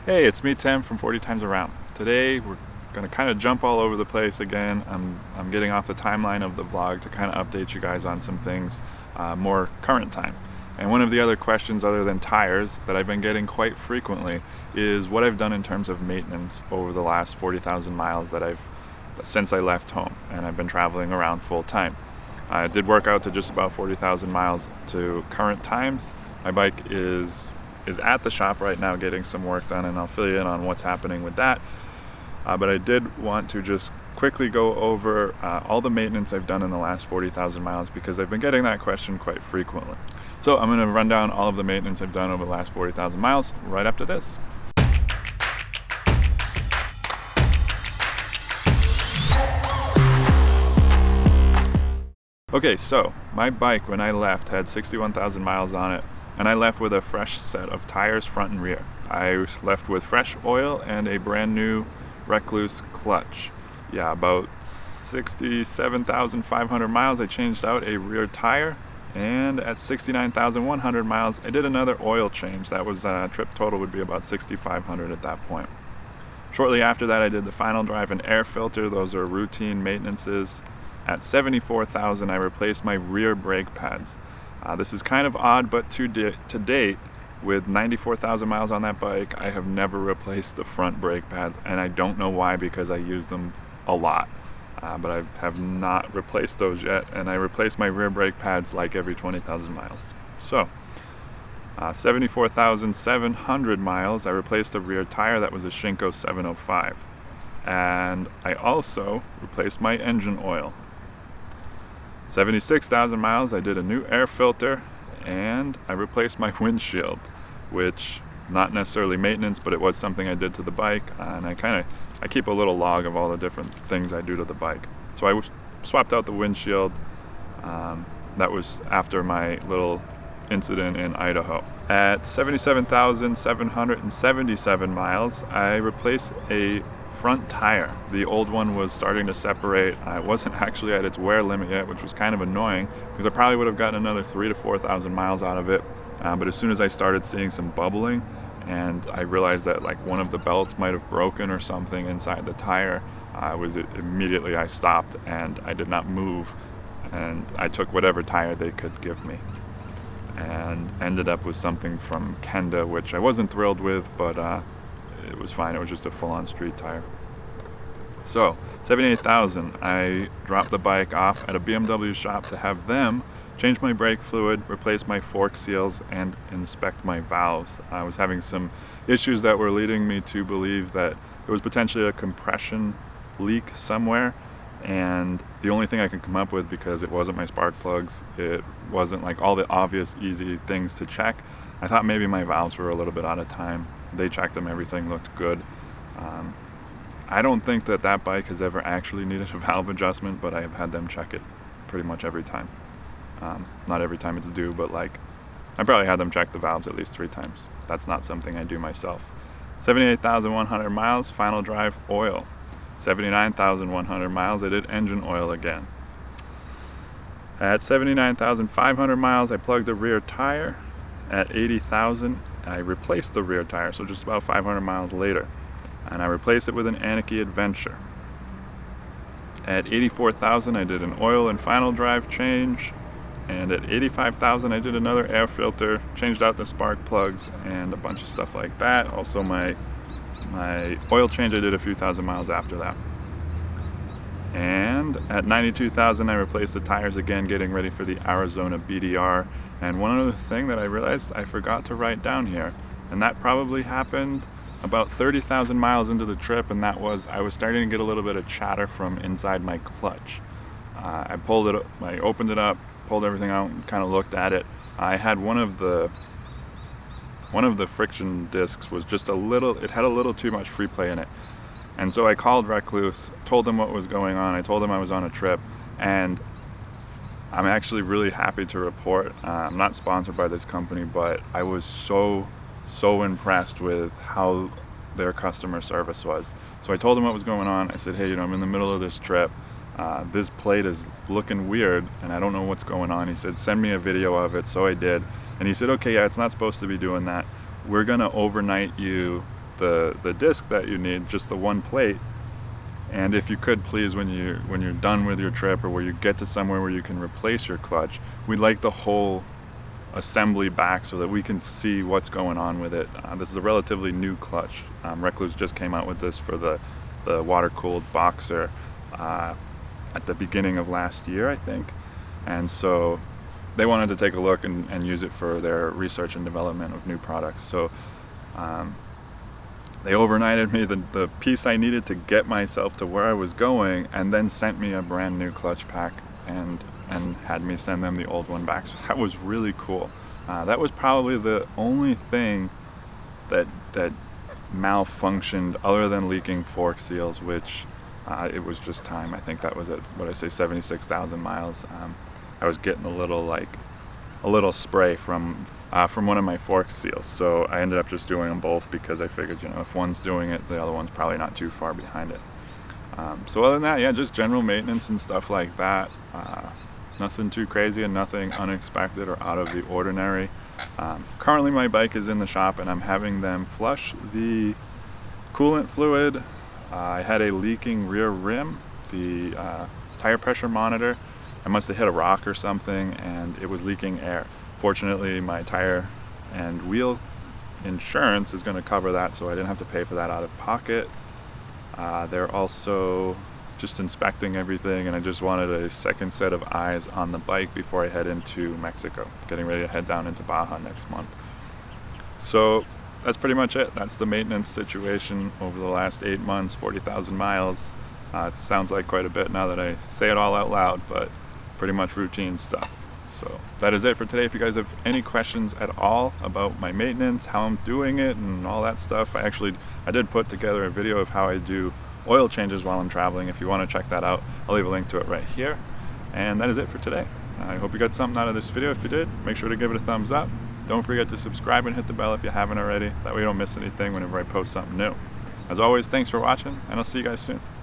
Hey, it's me, Tim from 40 Times Around. Today we're going to kind of jump all over the place again. I'm getting off the timeline of the vlog to kind of update you guys on some things more current time. And one of the other questions other than tires that I've been getting quite frequently is what I've done in terms of maintenance over the last 40,000 miles that since I left home, and I've been traveling around full time. I did work out to just about 40,000 miles to current times. My bike is at the shop right now getting some work done, and I'll fill you in on what's happening with that. But I did want to just quickly go over all the maintenance I've done in the last 40,000 miles because I've been getting that question quite frequently. So I'm going to run down all of the maintenance I've done over the last 40,000 miles right after this. Okay, so my bike when I left had 61,000 miles on it, and I left with a fresh set of tires front and rear. I left with fresh oil and a brand new Recluse clutch. Yeah, about 67,500 miles I changed out a rear tire, and at 69,100 miles I did another oil change. That was trip total would be about 6,500 at that point. Shortly after that I did the final drive and air filter. Those are routine maintenances. At 74,000 I replaced my rear brake pads. This is kind of odd, but to date, with 94,000 miles on that bike, I have never replaced the front brake pads, and I don't know why, because I use them a lot. But I have not replaced those yet, and I replace my rear brake pads like every 20,000 miles. So, 74,700 miles, I replaced the rear tire. That was a Shinko 705. And I also replaced my engine oil. 76,000 miles, I did a new air filter, and I replaced my windshield, which not necessarily maintenance, but it was something I did to the bike, and I keep a little log of all the different things I do to the bike. So I swapped out the windshield. That was after my little incident in Idaho. At 77,777 miles, I replaced a front tire. The old one was starting to separate. It wasn't actually at its wear limit yet, which was kind of annoying because I probably would have gotten another 3,000 to 4,000 miles out of it. But as soon as I started seeing some bubbling, and I realized that like one of the belts might have broken or something inside the tire, immediately I stopped and I did not move, and I took whatever tire they could give me and ended up with something from Kenda, which I wasn't thrilled with, but it was fine. It was just a full-on street tire. So 78,000, I dropped the bike off at a BMW shop to have them change my brake fluid, replace my fork seals, and inspect my valves. I was having some issues that were leading me to believe that there was potentially a compression leak somewhere, and the only thing I could come up with, because it wasn't my spark plugs, it wasn't like all the obvious easy things to check, I thought maybe my valves were a little bit out of time. They checked them, everything looked good. I don't think that bike has ever actually needed a valve adjustment, but I have had them check it pretty much every time. Not every time it's due, but like I probably had them check the valves at least 3 times. That's not something I do myself. 78,100 miles, final drive oil. 79,100 miles, I did engine oil again. At 79,500 miles, I plugged the rear tire. At 80,000, I replaced the rear tire, so just about 500 miles later. And I replaced it with an Anarchy Adventure. At 84,000, I did an oil and final drive change. And at 85,000, I did another air filter, changed out the spark plugs, and a bunch of stuff like that. Also, my oil change I did a few thousand miles after that. And at 92,000, I replaced the tires again, getting ready for the Arizona BDR. And one other thing that I realized I forgot to write down here, and that probably happened about 30,000 miles into the trip, and that was I was starting to get a little bit of chatter from inside my clutch. I opened it up, pulled everything out, and kind of looked at it. I had one of the friction discs was just it had a little too much free play in it. And so I called Recluse, told them what was going on. I told them I was on a trip, and I'm actually really happy to report, I'm not sponsored by this company, but I was so impressed with how their customer service was. So I told them what was going on. I said, hey, I'm in the middle of this trip. This plate is looking weird, and I don't know what's going on. He said, send me a video of it. So I did. And he said, okay, yeah, it's not supposed to be doing that. We're going to overnight you the disc that you need, just the one plate. And if you could please, when you're done with your trip or where you get to somewhere where you can replace your clutch, we'd like the whole assembly back so that we can see what's going on with it. This is a relatively new clutch. Recluse just came out with this for the water-cooled Boxer at the beginning of last year, I think. And so they wanted to take a look and use it for their research and development of new products. So they overnighted me the piece I needed to get myself to where I was going, and then sent me a brand new clutch pack and had me send them the old one back. So that was really cool. That was probably the only thing that malfunctioned other than leaking fork seals, which it was just time. I think that was at, 76,000 miles. I was getting a little spray from one of my fork seals, so I ended up just doing them both because I figured, if one's doing it, the other one's probably not too far behind it. So other than that, yeah, just general maintenance and stuff like that. Nothing too crazy and nothing unexpected or out of the ordinary. Currently my bike is in the shop and I'm having them flush the coolant fluid. I had a leaking rear rim. The tire pressure monitor, I must have hit a rock or something and it was leaking air. Fortunately, my tire and wheel insurance is going to cover that, so I didn't have to pay for that out of pocket. They're also just inspecting everything, and I just wanted a second set of eyes on the bike before I head into Mexico. Getting ready to head down into Baja next month. So that's pretty much it. That's the maintenance situation over the last 8 months, 40,000 miles. It sounds like quite a bit now that I say it all out loud, but pretty much routine stuff. So that is it for today. If you guys have any questions at all about my maintenance, how I'm doing it and all that stuff, I did put together a video of how I do oil changes while I'm traveling. If you want to check that out, I'll leave a link to it right here. And that is it for today. I hope you got something out of this video. If you did, make sure to give it a thumbs up. Don't forget to subscribe and hit the bell if you haven't already. That way you don't miss anything whenever I post something new. As always, thanks for watching, and I'll see you guys soon.